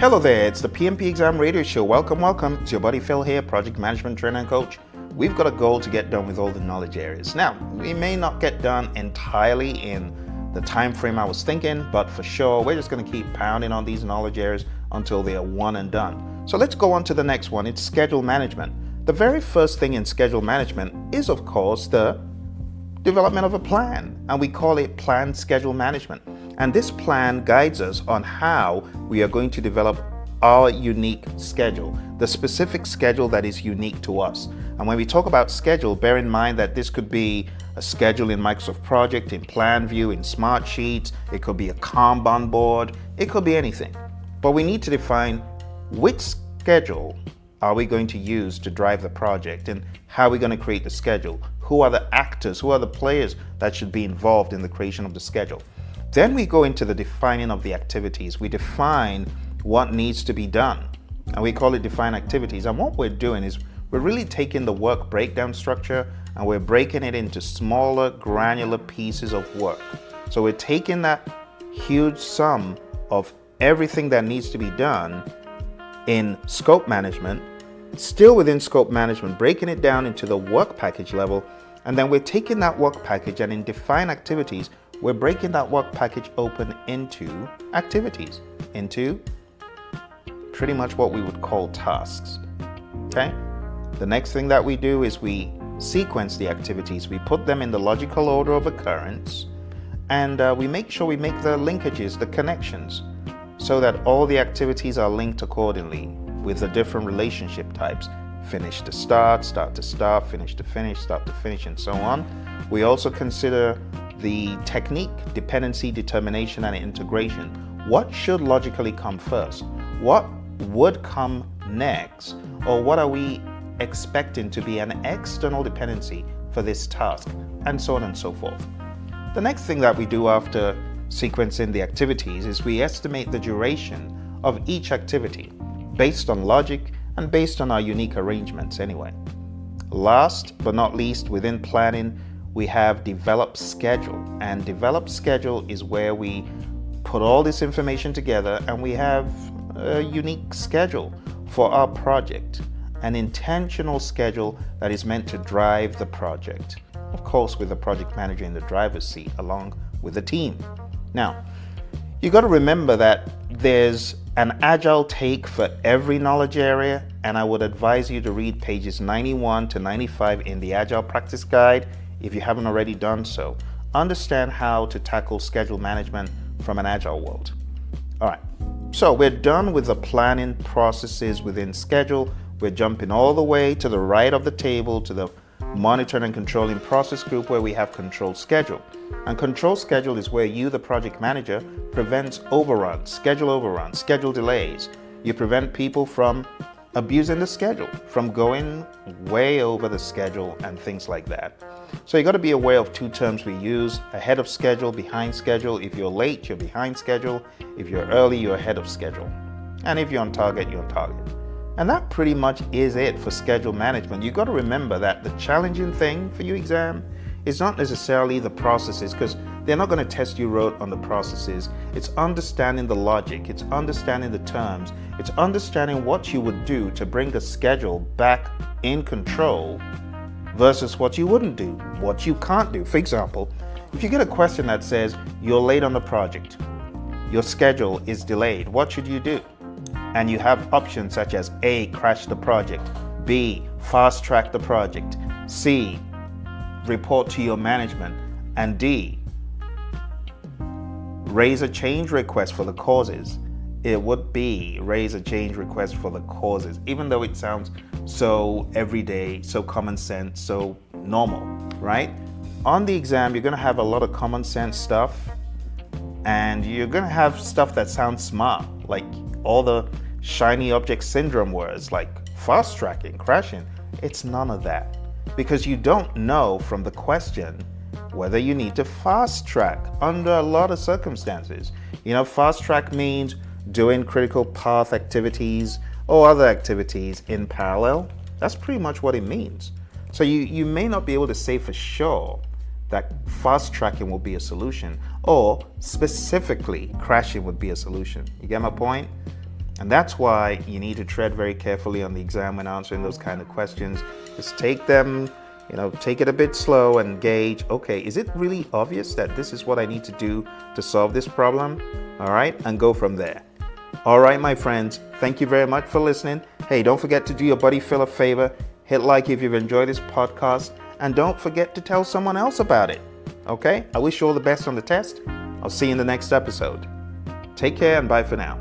Hello there, it's the PMP Exam Radio Show. Welcome. It's your buddy Phil here, Project Management Trainer and Coach. We've got a goal to get done with all the knowledge areas. Now, we may not get done entirely in the time frame I was thinking, but for sure, we're just going to keep pounding on these knowledge areas until they are one and done. So let's go on to the next one. It's schedule management. The very first thing in schedule management is, of course, the development of a plan, and we call it planned schedule management. And this plan guides us on how we are going to develop our unique schedule, the specific schedule that is unique to us. And when we talk about schedule, bear in mind that this could be a schedule in Microsoft Project, in Plan View, in Smart Sheets, it could be a Kanban board, it could be anything. But we need to define which schedule are we going to use to drive the project and how are we going to create the schedule? Who are the actors, who are the players that should be involved in the creation of the schedule? Then we go into the defining of the activities. We define what needs to be done, and we call it define activities. And what we're doing is we're really taking the work breakdown structure and we're breaking it into smaller, granular pieces of work. So we're taking that huge sum of everything that needs to be done in scope management, still within scope management, breaking it down into the work package level, and then we're taking that work package and in define activities, we're breaking that work package open into activities, into pretty much what we would call tasks. Okay? The next thing that we do is we sequence the activities. We put them in the logical order of occurrence, and we make sure we make the linkages, the connections, so that all the activities are linked accordingly with the different relationship types. Finish to start, start to start, finish to finish, start to finish, and so on. We also consider the technique, dependency, determination, and integration. What should logically come first? What would come next? Or what are we expecting to be an external dependency for this task? And so on and so forth. The next thing that we do after sequencing the activities is we estimate the duration of each activity based on logic and based on our unique arrangements anyway. Last but not least, within planning, we have develop schedule, and develop schedule is where we put all this information together and we have a unique schedule for our project, an intentional schedule that is meant to drive the project, of course with the project manager in the driver's seat along with the team. Now, you got to remember that there's an agile take for every knowledge area, and I would advise you to read pages 91 to 95 in the Agile Practice Guide if you haven't already done so. Understand how to tackle schedule management from an agile world. All right, so we're done with the planning processes within schedule. We're jumping all the way to the right of the table to the monitoring and controlling process group where we have control schedule. And control schedule is where you, the project manager, prevents overruns, schedule delays. You prevent people from abusing the schedule, from going way over the schedule and things like that. So you got to be aware of two terms we use: ahead of schedule, behind schedule. If you're late, you're behind schedule. If you're early, you're ahead of schedule. And if you're on target, you're on target. And that pretty much is it for schedule management. You got to remember that the challenging thing for your exam is not necessarily the processes, because they're not going to test you rote on the processes. It's understanding the logic, it's understanding the terms, it's understanding what you would do to bring the schedule back in control versus what you wouldn't do, what you can't do. For example, if you get a question that says you're late on the project, your schedule is delayed, what should you do? And you have options such as A, crash the project, B, fast track the project, C, report to your management, and D, raise a change request for the causes. It would be raise a change request for the causes, even though it sounds so everyday, so common sense, so normal, right? On the exam, you're going to have a lot of common sense stuff, and you're going to have stuff that sounds smart, like all the shiny object syndrome words like fast tracking, crashing. It's none of that, because you don't know from the question whether you need to fast track under a lot of circumstances. You know, fast track means doing critical path activities or other activities in parallel. That's pretty much what it means. So you may not be able to say for sure that fast tracking will be a solution, or specifically crashing would be a solution. You get my point? And that's why you need to tread very carefully on the exam when answering those kind of questions. Just take them, take it a bit slow and gauge, okay, is it really obvious that this is what I need to do to solve this problem? All right, and go from there. All right, my friends, thank you very much for listening. Hey, don't forget to do your buddy Phil a favor. Hit like if you've enjoyed this podcast, and don't forget to tell someone else about it. Okay, I wish you all the best on the test. I'll see you in the next episode. Take care and bye for now.